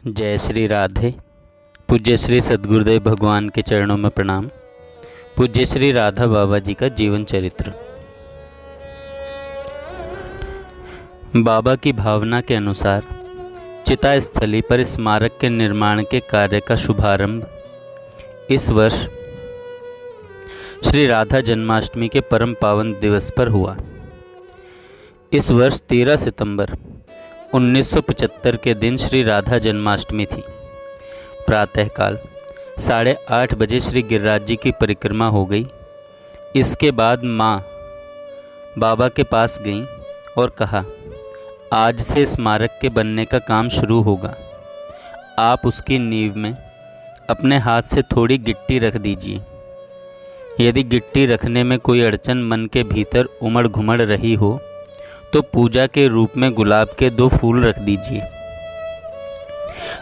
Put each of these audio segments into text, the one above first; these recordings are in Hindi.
जय श्री राधे। पूज्य श्री सद्गुरुदेव भगवान के चरणों में प्रणाम। पूज्य श्री राधा बाबा जी का जीवन चरित्र। बाबा की भावना के अनुसार चिता स्थली पर स्मारक के निर्माण के कार्य का शुभारंभ इस वर्ष श्री राधा जन्माष्टमी के परम पावन दिवस पर हुआ। इस वर्ष 13 सितंबर 1975 के दिन श्री राधा जन्माष्टमी थी। प्रातःकाल 8:30 बजे श्री गिरिराज जी की परिक्रमा हो गई। इसके बाद माँ बाबा के पास गईं और कहा, आज से स्मारक के बनने का काम शुरू होगा। आप उसकी नींव में अपने हाथ से थोड़ी गिट्टी रख दीजिए। यदि गिट्टी रखने में कोई अड़चन मन के भीतर उमड़ घुमड़ रही हो तो पूजा के रूप में गुलाब के 2 फूल रख दीजिए।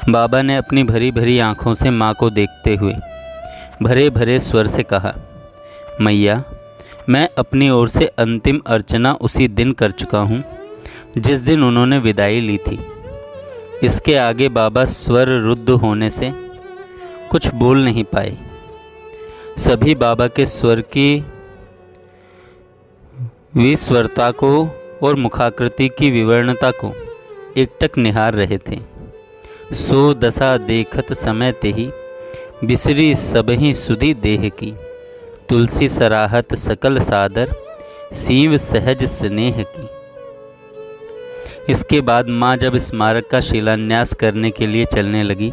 बाबा ने अपनी भरी भरी आँखों से माँ को देखते हुए भरे भरे स्वर से कहा, मैया, मैं अपनी ओर से अंतिम अर्चना उसी दिन कर चुका हूँ जिस दिन उन्होंने विदाई ली थी। इसके आगे बाबा स्वर रुद्ध होने से कुछ बोल नहीं पाए। सभी बाबा के स्वर की विस्वरता को और मुखाकृति की विवरणता को एकटक निहार रहे थे। सो दशा देखत समय ते ही बिसरी सबही सुधी देह की, तुलसी सराहत सकल सादर सीव सहज स्नेह की। इसके बाद माँ जब स्मारक का शिलान्यास करने के लिए चलने लगी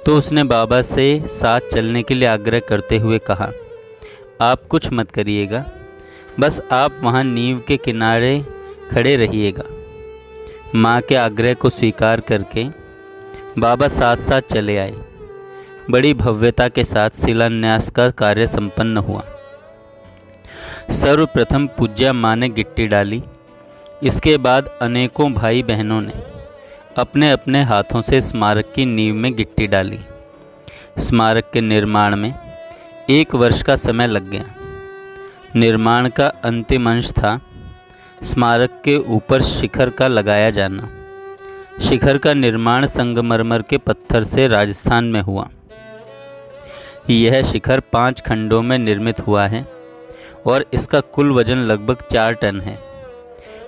तो उसने बाबा से साथ चलने के लिए आग्रह करते हुए कहा, आप कुछ मत करिएगा, बस आप वहाँ नींव के किनारे खड़े रहिएगा। माँ के आग्रह को स्वीकार करके बाबा साथ साथ चले आए। बड़ी भव्यता के साथ शिलान्यास का कार्य संपन्न हुआ। सर्वप्रथम पूज्या माँ ने गिट्टी डाली। इसके बाद अनेकों भाई बहनों ने अपने अपने हाथों से स्मारक की नींव में गिट्टी डाली। स्मारक के निर्माण में 1 वर्ष का समय लग गया। निर्माण का अंतिम अंश था स्मारक के ऊपर शिखर का लगाया जाना। शिखर का निर्माण संगमरमर के पत्थर से राजस्थान में हुआ। यह शिखर 5 खंडों में निर्मित हुआ है और इसका कुल वजन लगभग 4 टन है।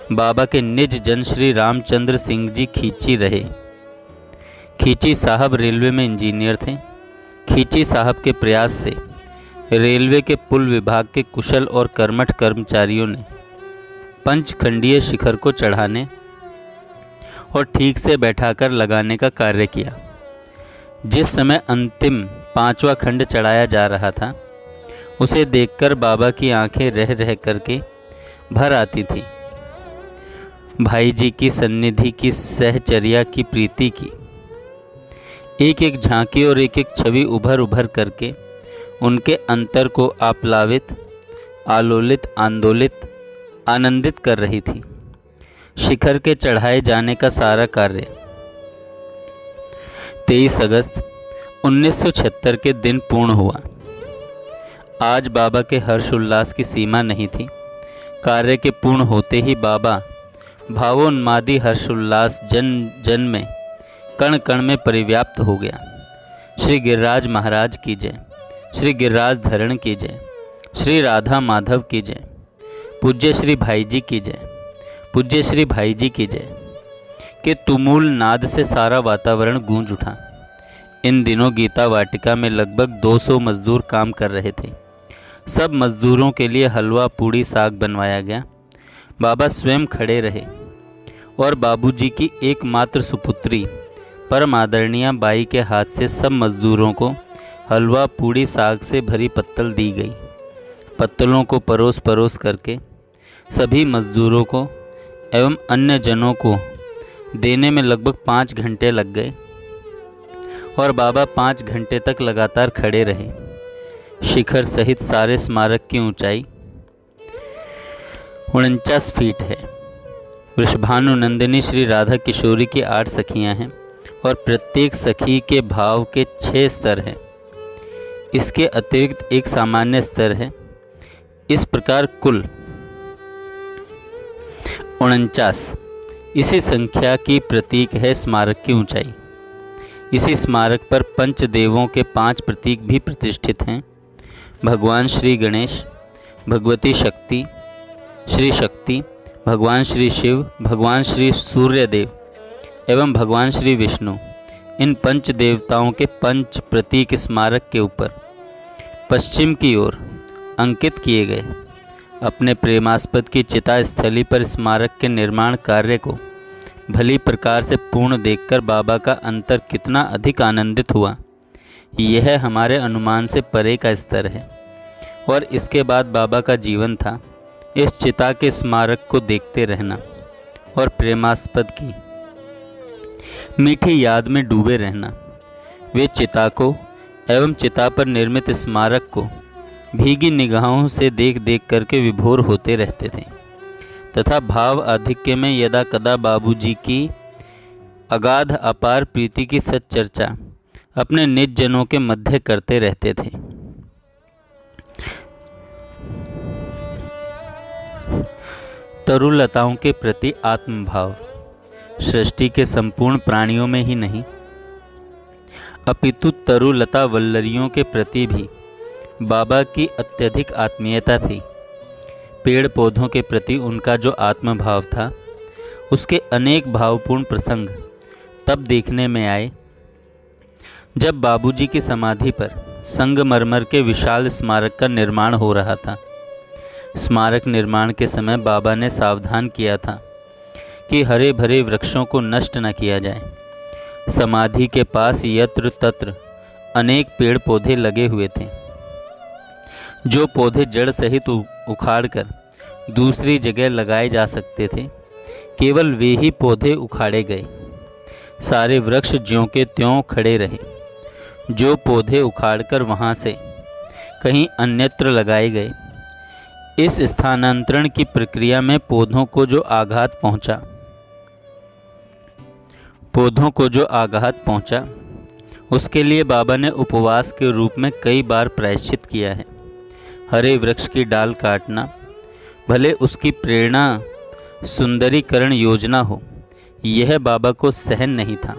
बाबा के निज जन श्री रामचंद्र सिंह जी खींची रहे। खींची साहब रेलवे में इंजीनियर थे। खींची साहब के प्रयास से रेलवे के पुल विभाग के कुशल और कर्मठ कर्मचारियों ने 5 खंडीय शिखर को चढ़ाने और ठीक से बैठाकर लगाने का कार्य किया। जिस समय अंतिम 5वां खंड चढ़ाया जा रहा था उसे देखकर बाबा की आंखें रह रह करके भर आती थी। भाई जी की सन्निधि की सहचर्या की प्रीति की एक एक झांकी और एक एक छवि उभर उभर करके उनके अंतर को आप्लावित, आलोलित, आंदोलित, आनंदित कर रही थी। शिखर के चढ़ाए जाने का सारा कार्य 23 अगस्त 1976 के दिन पूर्ण हुआ। आज बाबा के हर्षोल्लास की सीमा नहीं थी। कार्य के पूर्ण होते ही बाबा भावोन्मादी हर्षोल्लास जन जन में कण कण में परिव्याप्त हो गया। श्री गिरिराज महाराज की जय, श्री गिरिराज धरण की जय, श्री राधा माधव की जय, पूज्य श्री भाई जी की जय, पूज्य श्री भाई जी की जय के तुमुल नाद से सारा वातावरण गूंज उठा। इन दिनों गीता वाटिका में लगभग 200 मजदूर काम कर रहे थे। सब मजदूरों के लिए हलवा, पूड़ी, साग बनवाया गया। बाबा स्वयं खड़े रहे और बाबूजी की एकमात्र सुपुत्री परम आदरणीय बाई के हाथ से सब मजदूरों को हलवा, पूड़ी, साग से भरी पत्तल दी गई। पत्तलों को परोस परोस करके सभी मजदूरों को एवं अन्य जनों को देने में लगभग 5 घंटे लग गए और बाबा 5 घंटे तक लगातार खड़े रहे। शिखर सहित सारे स्मारक की ऊंचाई 49 फीट है। वृषभानुनंदिनी श्री राधा किशोरी की 8 सखियां हैं और प्रत्येक सखी के भाव के 6 स्तर हैं। इसके अतिरिक्त एक सामान्य स्तर है। इस प्रकार कुल 49 इसी संख्या की प्रतीक है स्मारक की ऊंचाई। इसी स्मारक पर पंचदेवों के 5 प्रतीक भी प्रतिष्ठित हैं। भगवान श्री गणेश, भगवती शक्ति, श्री शक्ति, भगवान श्री शिव, भगवान श्री सूर्यदेव एवं भगवान श्री विष्णु, इन पंच देवताओं के पंच प्रतीक स्मारक के ऊपर पश्चिम की ओर अंकित किए गए। अपने प्रेमास्पद की चिता स्थली पर स्मारक के निर्माण कार्य को भली प्रकार से पूर्ण देखकर बाबा का अंतर कितना अधिक आनंदित हुआ, यह हमारे अनुमान से परे का स्तर है। और इसके बाद बाबा का जीवन था इस चिता के स्मारक को देखते रहना और प्रेमास्पद की मीठी याद में डूबे रहना। वे चिता को एवं चिता पर निर्मित स्मारक को भीगी निगाहों से देख देख करके विभोर होते रहते थे तथा भाव आधिक्य में यदा कदा बाबूजी की अगाध अपार प्रीति की सच चर्चा अपने निज जनों के मध्य करते रहते थे। तरुलताओं के प्रति आत्मभाव सृष्टि के संपूर्ण प्राणियों में ही नहीं अपितु तरुलता वल्लरियों के प्रति भी बाबा की अत्यधिक आत्मीयता थी। पेड़ पौधों के प्रति उनका जो आत्मभाव था, उसके अनेक भावपूर्ण प्रसंग तब देखने में आए जब बाबूजी की समाधि पर संगमरमर के विशाल स्मारक का निर्माण हो रहा था। स्मारक निर्माण के समय बाबा ने सावधान किया था कि हरे भरे वृक्षों को नष्ट न किया जाए। समाधि के पास यत्र तत्र अनेक पेड़ पौधे लगे हुए थे। जो पौधे जड़ सहित उखाड़कर दूसरी जगह लगाए जा सकते थे, केवल वे ही पौधे उखाड़े गए। सारे वृक्ष ज्यों के त्यों खड़े रहे। जो पौधे उखाड़कर वहाँ से कहीं अन्यत्र लगाए गए, इस स्थानांतरण की प्रक्रिया में पौधों को जो आघात पहुंचा, उसके लिए बाबा ने उपवास के रूप में कई बार प्रायश्चित किया है। हरे वृक्ष की डाल काटना, भले उसकी प्रेरणा सुंदरीकरण योजना हो, यह बाबा को सहन नहीं था।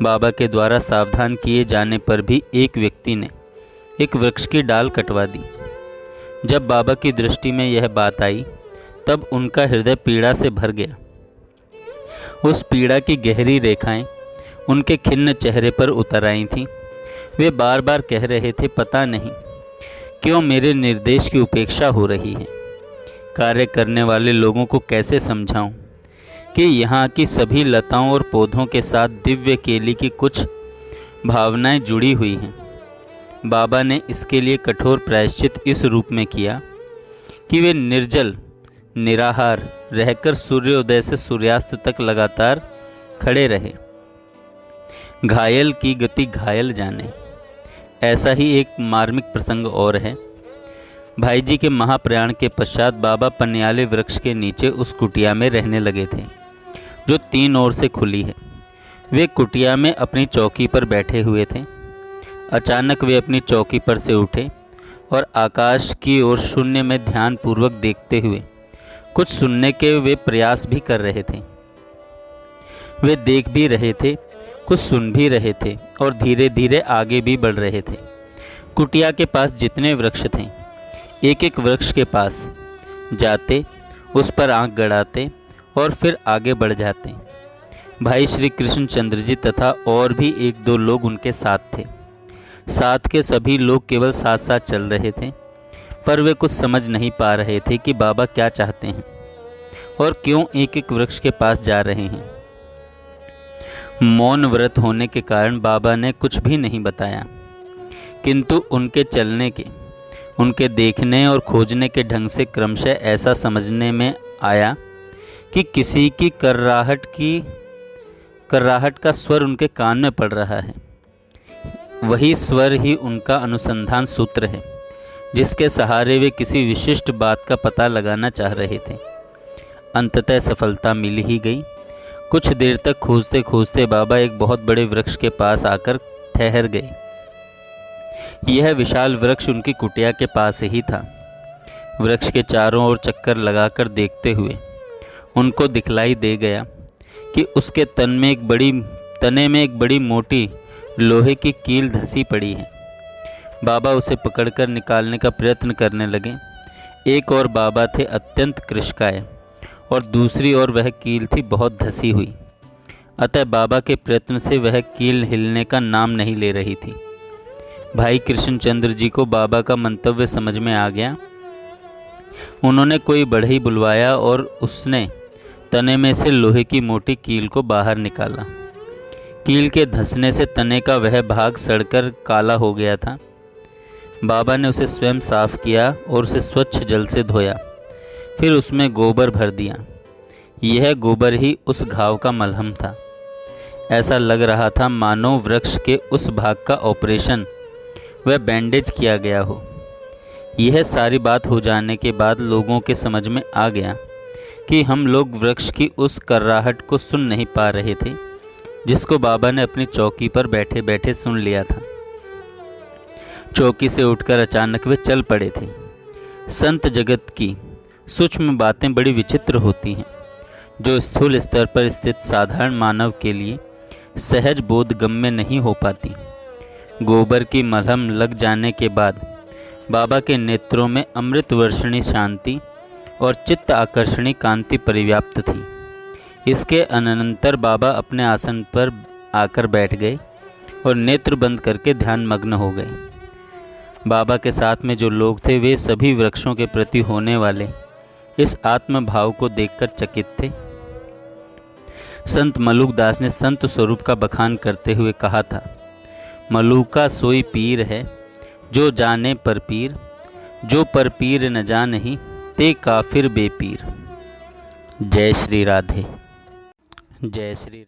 बाबा के द्वारा सावधान किए जाने पर भी एक व्यक्ति ने एक वृक्ष की डाल कटवा दी। जब बाबा की दृष्टि में यह बात आई, तब उनका हृदय पीड़ा से भर गया। उस पीड़ा की गहरी रेखाएं उनके खिन्न चेहरे पर उतर आई थीं। वे बार बार कह रहे थे, पता नहीं क्यों मेरे निर्देश की उपेक्षा हो रही है। कार्य करने वाले लोगों को कैसे समझाऊं कि यहाँ की सभी लताओं और पौधों के साथ दिव्य केली की कुछ भावनाएं जुड़ी हुई हैं। बाबा ने इसके लिए कठोर प्रायश्चित इस रूप में किया कि वे निर्जल निराहार रहकर सूर्योदय से सूर्यास्त तक लगातार खड़े रहे। घायल की गति घायल जाने, ऐसा ही एक मार्मिक प्रसंग और है। भाई जी के महाप्रयाण के पश्चात बाबा पन्याले वृक्ष के नीचे उस कुटिया में रहने लगे थे, जो 3 ओर से खुली है। वे कुटिया में अपनी चौकी पर बैठे हुए थे। अचानक वे अपनी चौकी पर से उठे और आकाश की ओर शून्य में ध्यानपूर्वक देखते हुए कुछ सुनने के वे प्रयास भी कर रहे थे। वे देख भी रहे थे, कुछ सुन भी रहे थे और धीरे धीरे आगे भी बढ़ रहे थे। कुटिया के पास जितने वृक्ष थे, एक एक वृक्ष के पास जाते, उस पर आंख गड़ाते और फिर आगे बढ़ जाते। भाई श्री कृष्णचंद्र जी तथा और भी 1-2 लोग उनके साथ थे। साथ के सभी लोग केवल साथ साथ चल रहे थे, पर वे कुछ समझ नहीं पा रहे थे कि बाबा क्या चाहते हैं और क्यों एक एक वृक्ष के पास जा रहे हैं। मौन व्रत होने के कारण बाबा ने कुछ भी नहीं बताया, किंतु उनके चलने के, उनके देखने और खोजने के ढंग से क्रमशः ऐसा समझने में आया कि किसी की कर्राहट का स्वर उनके कान में पड़ रहा है। वही स्वर ही उनका अनुसंधान सूत्र है, जिसके सहारे वे किसी विशिष्ट बात का पता लगाना चाह रहे थे। अंततः सफलता मिल ही गई। कुछ देर तक खोजते खोजते बाबा एक बहुत बड़े वृक्ष के पास आकर ठहर गए। यह विशाल वृक्ष उनकी कुटिया के पास ही था। वृक्ष के चारों ओर चक्कर लगाकर देखते हुए उनको दिखलाई दे गया कि उसके तन में एक बड़ी तने में एक बड़ी मोटी लोहे की कील धंसी पड़ी है। बाबा उसे पकड़कर निकालने का प्रयत्न करने लगे। एक और बाबा थे अत्यंत कृशकाय और दूसरी ओर वह कील थी बहुत धंसी हुई। अतः बाबा के प्रयत्न से वह कील हिलने का नाम नहीं ले रही थी। भाई कृष्णचंद्र जी को बाबा का मंतव्य समझ में आ गया। उन्होंने कोई बढ़ई बुलवाया और उसने तने में से लोहे की मोटी कील को बाहर निकाला। कील के धंसने से तने का वह भाग सड़कर काला हो गया था। बाबा ने उसे स्वयं साफ किया और उसे स्वच्छ जल से धोया। फिर उसमें गोबर भर दिया। यह गोबर ही उस घाव का मलहम था। ऐसा लग रहा था मानो वृक्ष के उस भाग का ऑपरेशन वह बैंडेज किया गया हो। यह सारी बात हो जाने के बाद लोगों के समझ में आ गया कि हम लोग वृक्ष की उस कर्राहट को सुन नहीं पा रहे थे जिसको बाबा ने अपनी चौकी पर बैठे बैठे सुन लिया था। चौकी से उठकर अचानक वे चल पड़े थे। संत जगत की सूक्ष्म बातें बड़ी विचित्र होती हैं, जो स्थूल स्तर पर स्थित साधारण मानव के लिए सहज बोधगम्य नहीं हो पाती। गोबर की मलहम लग जाने के बाद बाबा के नेत्रों में अमृत वर्षणी शांति और चित्त आकर्षणी कांति परिव्याप्त थी। इसके अनंतर बाबा अपने आसन पर आकर बैठ गए और नेत्र बंद करके ध्यान मग्न हो गए। बाबा के साथ में जो लोग थे वे सभी वृक्षों के प्रति होने वाले इस आत्म भाव को देखकर चकित थे। संत मलुकदास ने संत स्वरूप का बखान करते हुए कहा था, मलुका सोई पीर है जो जाने पर पीर, जो पर पीर न जानहि ते काफिर बेपीर। जय श्री राधे। जय श्री